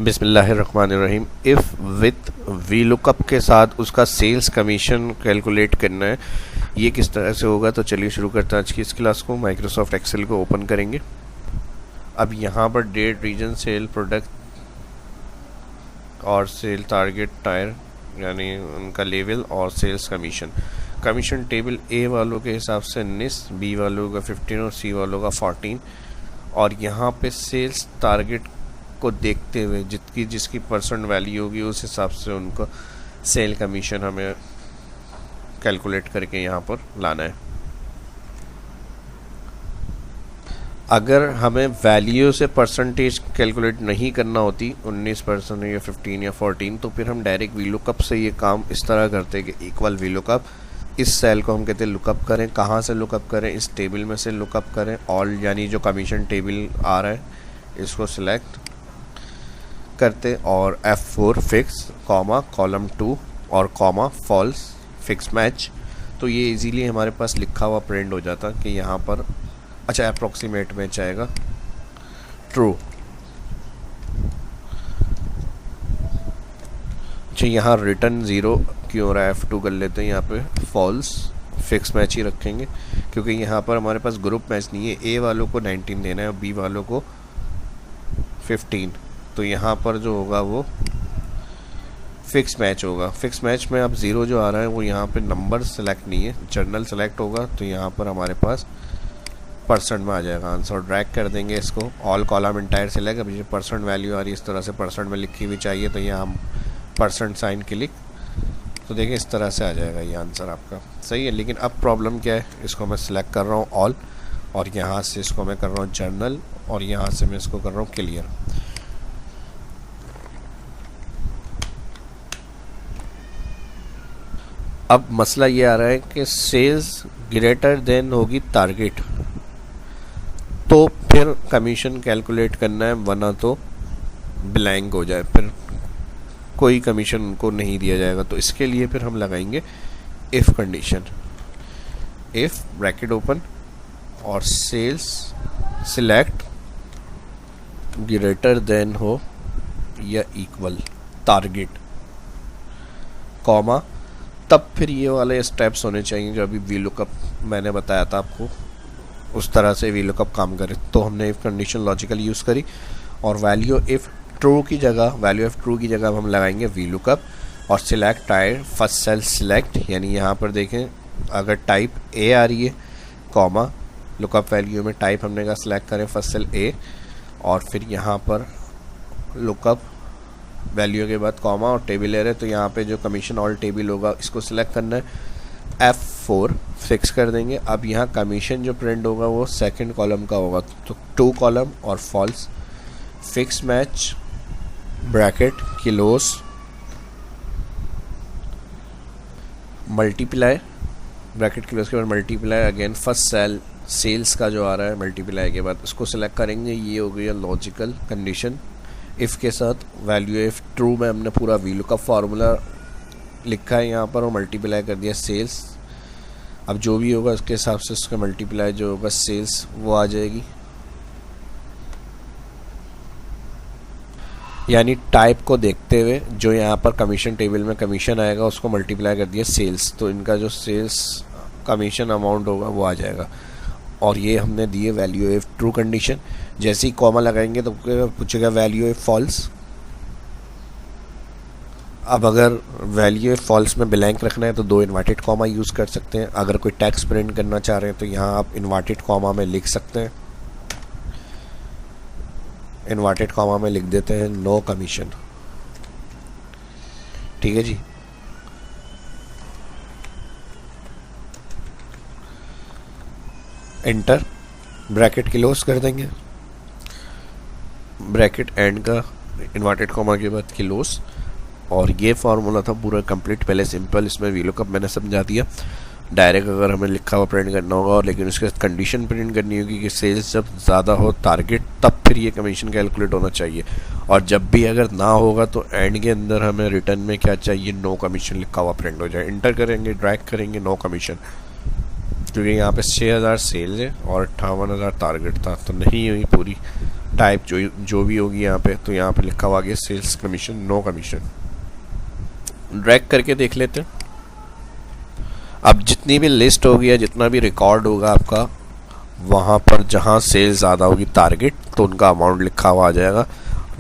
बिस्मिल्लाहिर्रहमानिर्रहीम। If with V lookup के साथ उसका सेल्स कमीशन कैलकुलेट करना है, ये किस तरह से होगा। तो चलिए शुरू करते हैं आज की इस क्लास को। माइक्रोसॉफ्ट एक्सेल को ओपन करेंगे। अब यहाँ पर डेट, रीजन, सेल, प्रोडक्ट और सेल टारगेट टायर यानी उनका लेवल और सेल्स कमीशन टेबल ए वालों के हिसाब से 19, बी वालों का 15 और सी वालों का 14। और यहाँ पे सेल्स टारगेट को देखते हुए जिसकी परसेंट वैल्यू होगी उस हिसाब से उनको सेल कमीशन हमें कैलकुलेट करके यहाँ पर लाना है। अगर हमें वैल्यू से परसेंटेज कैलकुलेट नहीं करना होती 19% या 15 या 14, तो फिर हम डायरेक्ट वीलुकअप से ये काम इस तरह करते हैं कि इक्वल वीलुकअप, इस सेल को हम कहते हैं लुकअप करें। कहाँ से लुकअप करें? इस टेबल में से लुकअप करें। ऑल यानी जो कमीशन टेबल आ रहा है इसको सिलेक्ट करते और F4 फिक्स कॉमा कॉलम 2 और कॉमा फॉल्स फिक्स मैच। तो ये इजीली हमारे पास लिखा हुआ प्रिंट हो जाता कि यहाँ पर अच्छा अप्रॉक्सीमेट मैच आएगा ट्रू। अच्छा यहाँ रिटर्न 0 क्यों हो रहा है? F2 कर लेते हैं। यहाँ पे फॉल्स फिक्स मैच ही रखेंगे क्योंकि यहाँ पर हमारे पास ग्रुप मैच नहीं है। ए वालों को 19 देना है और बी वालों को 15। तो यहाँ पर जो होगा वो फिक्स मैच होगा। फिक्स मैच में अब 0 जो आ रहा है वो यहाँ पे नंबर सेलेक्ट नहीं है, जर्नल सेलेक्ट होगा। तो यहाँ पर हमारे पास परसेंट में आ जाएगा आंसर। ड्रैग कर देंगे इसको, ऑल कॉलम एंटायर सिलेक्ट। अब ये परसेंट वैल्यू आ रही है इस तरह से, परसेंट में लिखी हुई चाहिए तो यहाँ हम परसेंट साइन क्लिक, तो देखिए इस तरह से आ जाएगा ये आंसर आपका। सही है। लेकिन अब प्रॉब्लम क्या है? इसको मैं सिलेक्ट कर रहा हूँ ऑल और यहाँ से इसको मैं कर रहा हूँ जर्नल और यहाँ से मैं इसको कर रहा हूँ क्लियर। अब मसला ये आ रहा है कि सेल्स ग्रेटर देन होगी टारगेट, तो फिर कमीशन कैलकुलेट करना है, वरना तो ब्लैंक हो जाए, फिर कोई कमीशन उनको नहीं दिया जाएगा। तो इसके लिए फिर हम लगाएंगे if condition. If bracket open और सेल्स सिलेक्ट ग्रेटर देन हो या इक्वल टारगेट कॉमा, तब फिर ये वाले स्टेप्स होने चाहिए जो अभी वीलुकअप मैंने बताया था आपको, उस तरह से वीलुकअप काम करे। तो हमने इफ़ कंडीशन लॉजिकल यूज़ करी और वैल्यू इफ़ ट्रू की जगह हम लगाएंगे वीलुकअप और select tyre first cell select, यानी यहाँ पर देखें अगर टाइप ए आ रही है कॉमा लुकअप वैल्यू में टाइप हमने कहा सिलेक्ट करें फर्स्ट सेल ए और फिर यहाँ पर लुकअप वैल्यू के बाद कॉमा और टेबल एरर। तो यहाँ पे जो कमीशन ऑल टेबल होगा इसको सिलेक्ट करना है, F4 फिक्स कर देंगे। अब यहाँ कमीशन जो प्रिंट होगा वो सेकंड कॉलम का होगा, तो 2 कॉलम और false fix match bracket close multiply bracket close के बाद multiply again first cell sales का जो आ रहा है मल्टीप्लाई के बाद उसको सिलेक्ट करेंगे। ये हो गई लॉजिकल कंडीशन इफ़ के साथ। वैल्यू इफ़ ट्रू में हमने पूरा वीलुकअप फार्मूला लिखा है यहाँ पर और मल्टीप्लाई कर दिया सेल्स। अब जो भी होगा उसके हिसाब से उसका मल्टीप्लाई जो होगा सेल्स वो आ जाएगी, यानी टाइप को देखते हुए जो यहाँ पर कमीशन टेबल में कमीशन आएगा उसको मल्टीप्लाई कर दिया सेल्स, तो इनका जो सेल्स कमीशन अमाउंट होगा वो आ जाएगा। और ये हमने दिए वैल्यू इफ ट्रू कंडीशन। जैसे ही कॉमा लगाएंगे तो पूछेगा वैल्यू इफ फॉल्स। अब अगर वैल्यू इफ फॉल्स में ब्लैंक रखना है तो 2 इन्वर्टेड कॉमा यूज़ कर सकते हैं। अगर कोई टेक्स्ट प्रिंट करना चाह रहे हैं तो यहाँ आप इन्वर्टेड कॉमा में लिख सकते हैं। इन्वर्टेड कॉमा में लिख देते हैं नो कमीशन। ठीक है जी। एंटर, ब्रैकेट क्लोज कर देंगे, ब्रैकेट एंड का इन्वर्टेड कॉमा के बाद क्लोज। और ये फार्मूला था पूरा कंप्लीट। पहले सिंपल इसमें वीलुकअप मैंने समझा दिया। डायरेक्ट अगर हमें लिखा हुआ प्रिंट करना होगा और लेकिन उसके साथ कंडीशन प्रिंट करनी होगी कि सेल्स जब ज़्यादा हो टारगेट तब फिर ये कमीशन कैलकुलेट होना चाहिए। और जब भी अगर ना होगा तो एंड के अंदर हमें रिटर्न में क्या चाहिए? नो कमीशन लिखा हुआ प्रिंट हो जाए। इंटर करेंगे, ड्रैग करेंगे, नो कमीशन। क्योंकि यहाँ पे 6000 सेल है और 58,000 टारगेट था तो नहीं हुई पूरी टाइप जो भी होगी यहाँ पे, तो यहाँ पे लिखा हुआ आगे sales commission, no commission. Drag करके देख लेते हैं। अब जितनी भी लिस्ट होगी या जितना भी रिकॉर्ड होगा आपका, वहाँ पर जहाँ सेल्स ज़्यादा होगी टारगेट, तो उनका अमाउंट लिखा हुआ आ जाएगा,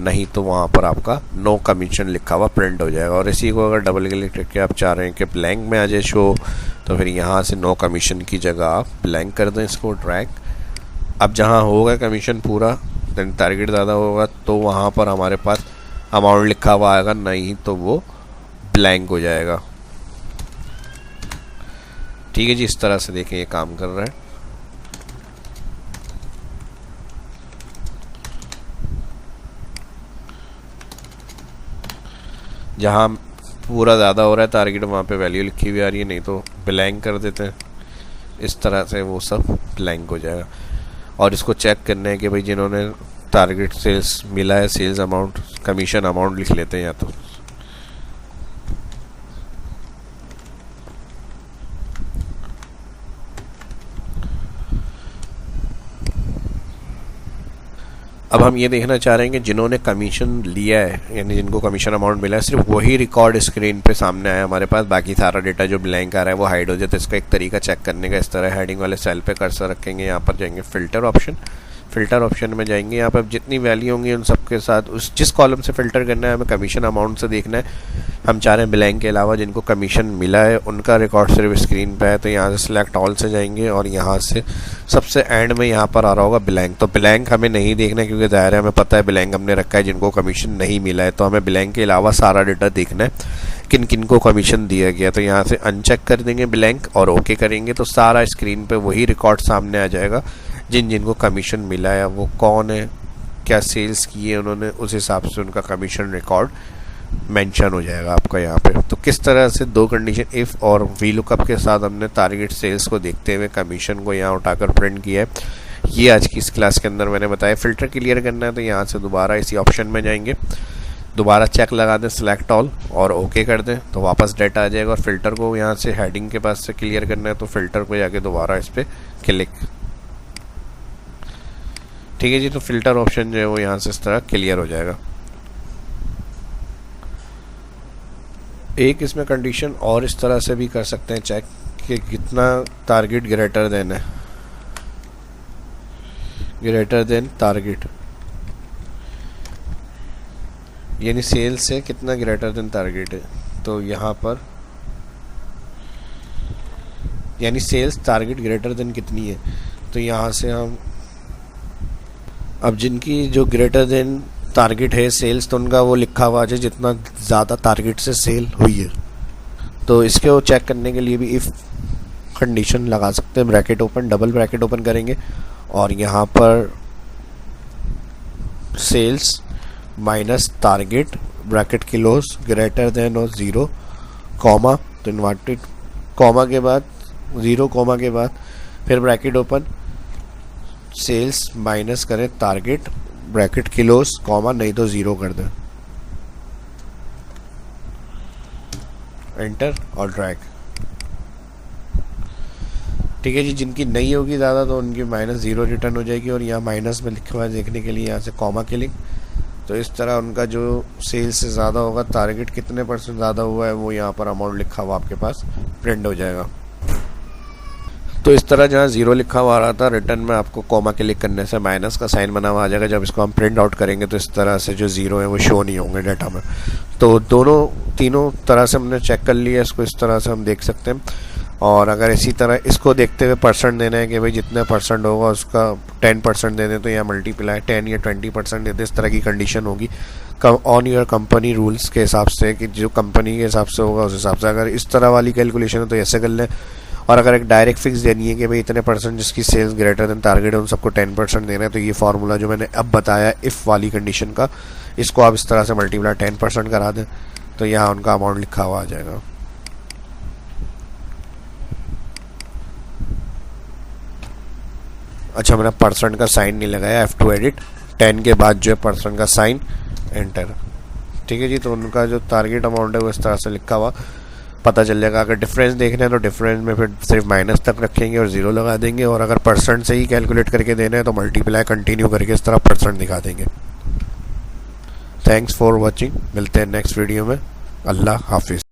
नहीं तो वहाँ पर आपका नो कमीशन लिखा हुआ प्रिंट हो जाएगा। और इसी को अगर डबल क्लिक करके आप चाह रहे हैं कि ब्लैंक में आ जाए शो, तो फिर यहाँ से नो कमीशन की जगह आप ब्लैंक कर दें इसको, ड्रैग। अब जहाँ होगा कमीशन पूरा, देन टारगेट ज़्यादा होगा, तो वहाँ पर हमारे पास अमाउंट लिखा हुआ आएगा, नहीं तो वो ब्लैंक हो जाएगा। ठीक है जी, इस तरह से देखें ये काम कर रहा है। जहाँ पूरा ज़्यादा हो रहा है टारगेट, वहाँ पे वैल्यू लिखी हुई आ रही है, नहीं तो ब्लैंक कर देते हैं। इस तरह से वो सब ब्लैंक हो जाएगा। और इसको चेक करना है कि भाई जिन्होंने टारगेट सेल्स मिला है, सेल्स अमाउंट, कमीशन अमाउंट लिख लेते हैं या तो। अब हम ये देखना चाह रहे हैं कि जिन्होंने कमीशन लिया है, यानी जिनको कमीशन अमाउंट मिला है, सिर्फ वही रिकॉर्ड स्क्रीन पे सामने आया हमारे पास, बाकी सारा डेटा जो ब्लैंक आ रहा है वो हाइड हो जाए। तो इसका एक तरीका चेक करने का, इस तरह हेडिंग वाले सेल पे कर्सर रखेंगे, यहाँ पर जाएंगे फ़िल्टर ऑप्शन, फ़िल्टर ऑप्शन में जाएंगे, यहाँ पर जितनी वैल्यू होंगी उन सब के साथ उस जिस कॉलम से फ़िल्टर करना है, हमें कमीशन अमाउंट से देखना है। हम चाह रहे हैं ब्लैंक के अलावा जिनको कमीशन मिला है उनका रिकॉर्ड सिर्फ स्क्रीन पे है, तो यहाँ से सिलेक्ट ऑल से जाएंगे और यहाँ से सबसे एंड में यहाँ पर आ रहा होगा ब्लैंक। तो ब्लैंक हमें नहीं देखना है, क्योंकि ज़ाहिर है हमें पता है ब्लैंक हमने रखा है जिनको कमीशन नहीं मिला है, तो हमें ब्लैंक के अलावा सारा डेटा देखना है किन किन को कमीशन दिया गया। तो यहाँ से अनचेक कर देंगे ब्लैंक और ओके करेंगे, तो सारा स्क्रीन पे वही रिकॉर्ड सामने आ जाएगा जिनको कमीशन मिला है, वो कौन है, क्या सेल्स किए उन्होंने, उस हिसाब से उनका कमीशन रिकॉर्ड मेंशन हो जाएगा आपका यहाँ पे। तो किस तरह से दो कंडीशन इफ़ और वी लुकअप के साथ हमने टारगेट सेल्स को देखते हुए कमीशन को यहाँ उठाकर प्रिंट किया है, ये आज की इस क्लास के अंदर मैंने बताया। फ़िल्टर क्लियर करना है तो यहाँ से दोबारा इसी ऑप्शन में जाएंगे, दोबारा चेक लगा दें सिलेक्ट ऑल और ओके कर दें, तो वापस डेटा आ जाएगा। और फिल्टर को यहाँ से हेडिंग के पास से क्लियर करना है, तो फिल्टर को जाके दोबारा इस पर क्लिक। ठीक है जी, तो फिल्टर ऑप्शन जो है वो यहाँ से इस तरह क्लियर हो जाएगा। एक इसमें कंडीशन और इस तरह से भी कर सकते हैं चेक कि कितना टारगेट ग्रेटर देन है, ग्रेटर देन टारगेट, यानी सेल्स से कितना ग्रेटर देन टारगेट है। तो यहाँ पर यानी सेल्स टारगेट ग्रेटर देन कितनी है, तो यहाँ से हम अब जिनकी जो ग्रेटर देन टारगेट है सेल्स, तो उनका वो लिखा हुआ है जितना ज़्यादा टारगेट से सेल हुई है। तो इसके वो चेक करने के लिए भी इफ़ कंडीशन लगा सकते हैं, bracket open, double bracket open करेंगे और यहाँ पर sales minus target bracket close greater than और 0 कॉमा, तो इन्वर्टेड कॉमा के बाद 0 कॉमा के बाद फिर ब्रैकेट ओपन, सेल्स माइनस करें टारगेट ब्रैकेट क्लोज कॉमा, नहीं तो 0 कर दें, एंटर और ड्रैग। ठीक है जी, जिनकी नहीं होगी ज़्यादा तो उनकी -0 रिटर्न हो जाएगी, और यहाँ माइनस में लिखा हुआ है देखने के लिए यहाँ से कॉमा क्लिक। तो इस तरह उनका जो सेल्स से ज़्यादा होगा, टारगेट कितने % ज़्यादा हुआ है, वो यहाँ पर अमाउंट लिखा हुआ आपके पास प्रिंट हो जाएगा। तो इस तरह जहाँ 0 लिखा हुआ आ रहा था, रिटर्न में आपको कॉमा क्लिक करने से माइनस का साइन बना हुआ आ जाएगा। जब इसको हम प्रिंट आउट करेंगे तो इस तरह से जो 0 है वो शो नहीं होंगे डाटा में। तो तीनों तरह से हमने चेक कर लिया, इसको इस तरह से हम देख सकते हैं। और अगर इसी तरह इसको देखते हुए % देना है कि भाई जितने % होगा उसका 10% दे दें, तो यहाँ मल्टीप्लाई 10 या 20% दे दें, इस तरह की कंडीशन होगी ऑन योर कंपनी रूल्स के हिसाब से, कि जो कंपनी के हिसाब से होगा उस हिसाब से। अगर इस तरह वाली कैलकुलेशन है तो ऐसे कर लें, और अगर एक डायरेक्ट फिक्स देनी है कि भाई इतने % जिसकी सेल्स ग्रेटर देन टारगेट है उन सबको 10% देना है, तो ये फार्मूला जो मैंने अब बताया इफ़ वाली कंडीशन का, इसको आप इस तरह से मल्टीप्लाई 10% करा दें, तो यहाँ उनका अमाउंट लिखा हुआ आ जाएगा। अच्छा, मैंने % का साइन नहीं लगाया, F2 एडिट, 10 के बाद जो है % का साइन, एंटर। ठीक है जी, तो उनका जो टारगेट अमाउंट है वो इस तरह से लिखा हुआ पता चल जाएगा। अगर डिफरेंस देखना है तो डिफरेंस में फिर सिर्फ माइनस तक रखेंगे और 0 लगा देंगे, और अगर परसेंट से ही कैलकुलेट करके देना है तो मल्टीप्लाई कंटिन्यू करके इस तरह परसेंट दिखा देंगे। थैंक्स फॉर वॉचिंग, मिलते हैं नेक्स्ट वीडियो में। अल्लाह हाफिज़।